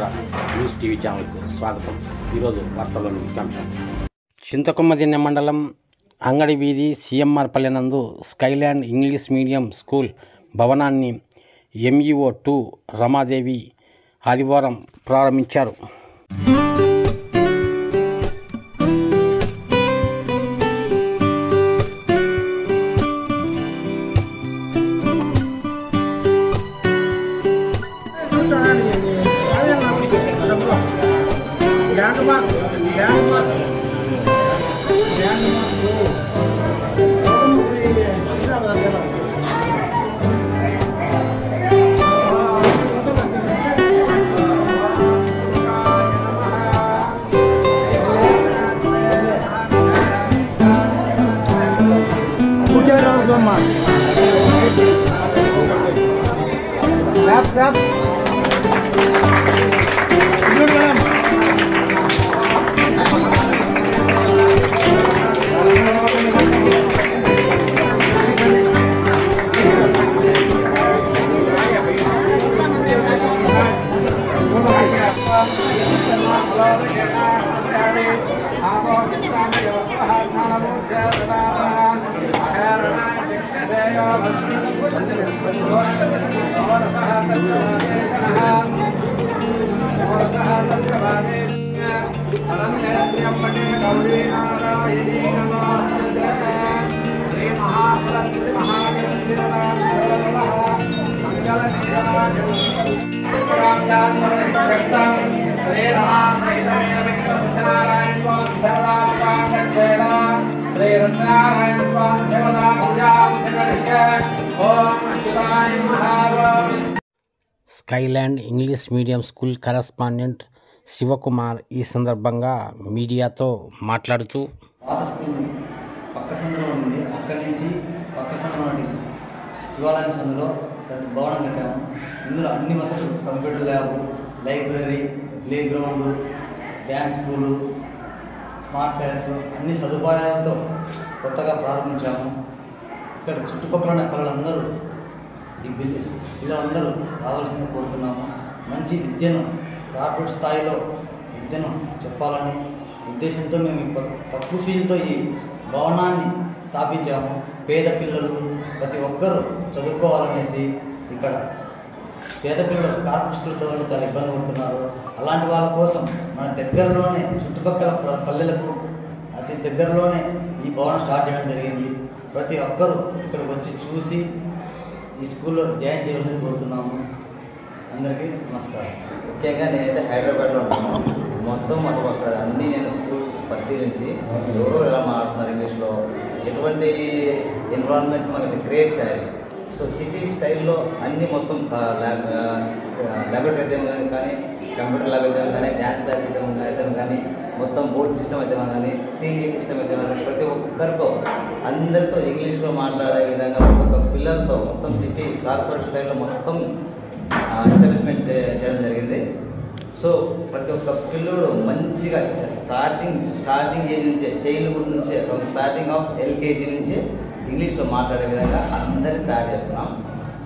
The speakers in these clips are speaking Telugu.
రాష్ట్ర న్యూస్ టీవీ ఛానల్కు స్వాగతం. ఈరోజు వార్తల్లోని ముఖ్యాంశం. చింతకొమ్మదిన్నె మండలం అంగడి వీధి సిఎంఆర్ పల్లె నందు స్కైలాండ్ ఇంగ్లీష్ మీడియం స్కూల్ భవనాన్ని ఎంఈఓ 2 రమాదేవి ఆదివారం ప్రారంభించారు. Skyland English medium school correspondent Shivakumar ఈ సందర్భంగా మీడియాతో మాట్లాడుతూ, పాత స్కూల్ పక్క సందులో ఉంది. అక్కడి నుంచి పక్క సందులో శివాలయం సందులో భవనం కట్టాము. ఇందులో అన్ని వసతులు, computer lab, library, play ground, dance school, smart class అన్ని సదుపాయాలతో కొత్తగా ప్రారంభించాము. ఇక్కడ చుట్టుపక్కల ఉన్న పిల్లలందరూ పిల్లలందరూ రావాల్సింది కోరుతున్నాము. మంచి విద్యను కార్పొరేట్ స్థాయిలో విద్యను చెప్పాలని ఉద్దేశంతో మేము తక్కువ ఫీజుతో ఈ భవనాన్ని స్థాపించాము. పేద పిల్లలు ప్రతి ఒక్కరూ చదువుకోవాలనేసి ఇక్కడ పేద పిల్లలు కార్పొరేట్ స్కూల్ చదవడం చాలా ఇబ్బంది పడుతున్నారు. అలాంటి వాళ్ళ కోసం మన దగ్గరలోనే చుట్టుపక్కల పల్లెలకు అతి దగ్గరలోనే ఈ భవనం స్టార్ట్ చేయడం జరిగింది. ప్రతి ఒక్కరూ ఇక్కడికి వచ్చి చూసి ఈ స్కూల్లో జాయిన్ చేయాలని కోరుతున్నాము. అందరికీ నమస్కారం. ముఖ్యంగా నేనైతే హైదరాబాద్లో ఉంటాను. మొత్తం అక్కడ అన్నీ నేను స్కూల్స్ పరిశీలించి ఎవరు ఎలా మాట్లాడుతున్నారు ఇంగ్లీష్లో, ఎటువంటి ఎన్విరాన్మెంట్ మనకి క్రియేట్ చేయాలి. సో సిటీ స్టైల్లో అన్నీ మొత్తం ల్యాబొరేటరీ అయితే కానీ, కంప్యూటర్ ల్యాబ్ అయితే కానీ, డ్యాన్స్ క్లాస్ అయితే కానీ, మొత్తం బోర్డ్ సిస్టమ్ అయితే కానీ, టీచింగ్ సిస్టమ్ అయితే కానీ, ప్రతి ఒక్కరితో అందరితో ఇంగ్లీష్లో మాట్లాడే విధంగా ప్రతి ఒక్క పిల్లలతో మొత్తం సిటీ కార్పొరేట్ స్టైల్లో మొత్తం ఎస్టాబ్లిష్మెంట్ చేయడం జరిగింది. సో ప్రతి ఒక్క పిల్లడు మంచిగా స్టార్టింగ్ ఏజ్ నుంచే, చైల్డ్హుడ్ నుంచే, స్టార్టింగ్ ఆఫ్ ఎల్కేజీ నుంచే ఇంగ్లీష్లో మాట్లాడే విధంగా అందరినీ తయారు చేస్తున్నాం.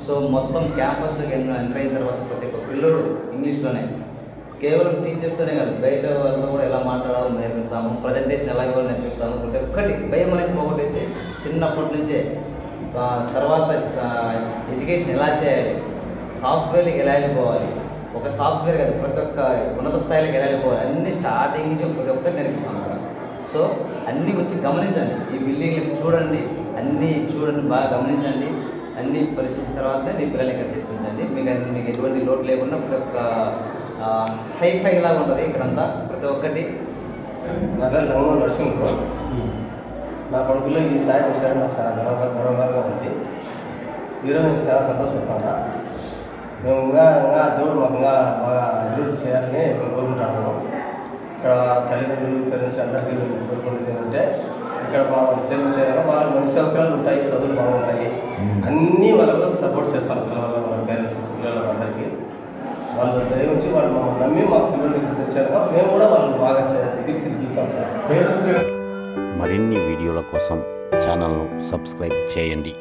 సో మొత్తం క్యాంపస్లోకి ఎంటర్ అయిన తర్వాత ప్రతి ఒక్క పిల్లడు ఇంగ్లీష్లోనే, కేవలం టీచర్స్తోనే కాదు, బయట వాళ్ళతో కూడా ఎలా మాట్లాడాలో నేర్పిస్తాము, ప్రజెంటేషన్ ఎలా ఇవ్వాలో నేర్పిస్తాము. ప్రతి ఒక్కటి భయం అనేది పోగొట్టేసి చిన్నప్పటి నుంచే తర్వాత ఎడ్యుకేషన్ ఎలా చేయాలి, సాఫ్ట్వేర్కి ఎలా వెళ్ళిపోవాలి, ఒక సాఫ్ట్వేర్ కాదు ప్రతి ఒక్క ఉన్నత స్థాయిలోకి ఎలా వెళ్ళిపోవాలి, అన్ని స్టార్టింగ్ నుంచి ప్రతి ఒక్కటి నేర్పిస్తాం అక్కడ. సో అన్నీ వచ్చి గమనించండి, ఈ బిల్డింగ్లు చూడండి, అన్నీ చూడండి, బాగా గమనించండి. అన్ని పరిస్థితి తర్వాత మీ పిల్లల్ని ఇక్కడ చెప్పించండి. మీకు ఎటువంటి లోటు లేకుండా ప్రతి ఒక్క హైఫై లాగా ఉంటుంది ఇక్కడంతా ప్రతి ఒక్కటి. నా పేరు రంగం నరసింహ. నా కొడుకులో ఈ స్థాయి వచ్చాడు, నాకు చాలా గర్వంగా ఉంది. ఈరోజు నేను చాలా సంతోషపడుతున్నా. మేము ఇంకా దేవుడు మాకు ఇంకా బాగా అభివృద్ధి చేయాలని మేము కోరుకుంటున్నాము. ఇక్కడ తల్లిదండ్రులు, పేరెంట్స్ అందరికీ కోరుకునేది ఏంటంటే, ఇక్కడ బాగా చదివించారు, వాళ్ళకి మంచి సౌకర్యాలు ఉంటాయి, చదువులు బాగుంటాయి, అన్నీ వాళ్ళకు సపోర్ట్ చేస్తారు. వాళ్ళ పేరెంట్స్ పిల్లలకు అందరికీ వాళ్ళు దయవుంచి వాళ్ళు మమ్మల్ని నమ్మి మా పిల్లలు ఇక్కడ తెచ్చారు. మేము కూడా వాళ్ళని బాగా తీర్చిదిద్దుతాం. మరిన్ని వీడియోల కోసం ఛానల్ను సబ్స్క్రైబ్ చేయండి.